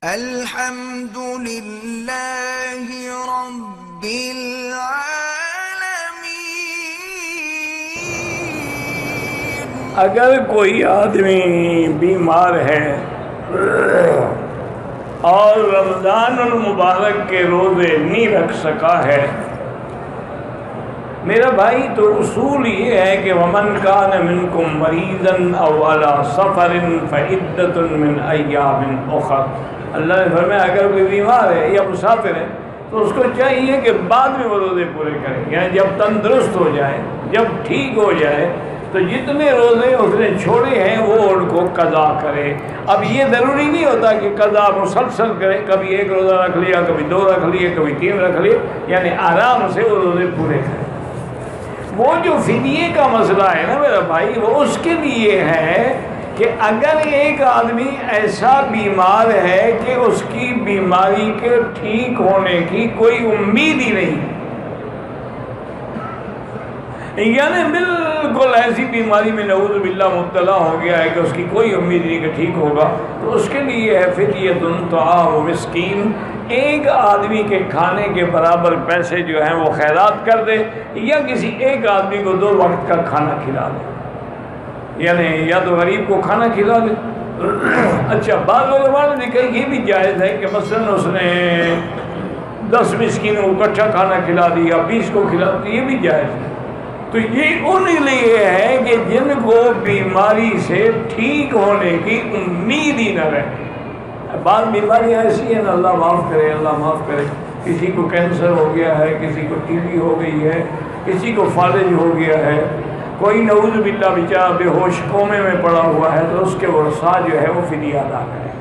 الحمد للہ رب العالمین۔ اگر کوئی آدمی بیمار ہے اور رمضان المبارک کے روزے نہیں رکھ سکا ہے، میرا بھائی تو اصول یہ ہے کہ وَمَنْ كَانَ مِنْكُمْ مَرِيضًا أَوْ عَلَى سَفَرٍ فَعِدَّةٌ مِّنْ أَيَّامٍ أُخَرَ۔ اللہ نے فرمایا اگر کوئی بیمار ہے یا مسافر ہے تو اس کو چاہیے کہ بعد میں وہ روزے پورے کرے، یعنی جب تندرست ہو جائے، جب ٹھیک ہو جائے تو جتنے روزے اس نے چھوڑے ہیں وہ ان کو قضا کرے۔ اب یہ ضروری نہیں ہوتا کہ قضا مسلسل کرے، کبھی ایک روزہ رکھ لیا، کبھی دو رکھ لیے، کبھی تین رکھ لیے، یعنی آرام سے وہ روزے پورے کرے۔ وہ جو فدیے کا مسئلہ ہے نا میرا بھائی، وہ اس کے لیے ہے کہ اگر ایک آدمی ایسا بیمار ہے کہ اس کی بیماری کے ٹھیک ہونے کی کوئی امید ہی نہیں، یعنی بالکل ایسی بیماری میں نعوذ باللہ مبتلا ہو گیا ہے کہ اس کی کوئی امید نہیں کہ ٹھیک ہوگا، تو اس کے لیے ہے فدیۃ طعام مسکین، ایک آدمی کے کھانے کے برابر پیسے جو ہیں وہ خیرات کر دے، یا کسی ایک آدمی کو 2 وقت کا کھانا کھلا دے، یعنی یا تو غریب کو کھانا کھلا دے۔ اچھا، بعض علماء نے کہا یہ بھی جائز ہے کہ مثلا اس نے 10 مسکینوں کو اکٹھا کھانا کھلا دیا، 20 کو کھلا دیا، یہ بھی جائز ہے۔ تو یہ ان لیے ہے کہ جن کو بیماری سے ٹھیک ہونے کی امید ہی نہ رہے۔ بعض بیماریاں ایسی ہیں، اللہ معاف کرے، اللہ معاف کرے، کسی کو کینسر ہو گیا ہے، کسی کو ٹی بی ہو گئی ہے، کسی کو فالج ہو گیا ہے، کوئی نعوذ باللہ بیچارہ بے ہوش کومے میں پڑا ہوا ہے، تو اس کے ورثاء جو ہے وہ فدیہ ادا کریں۔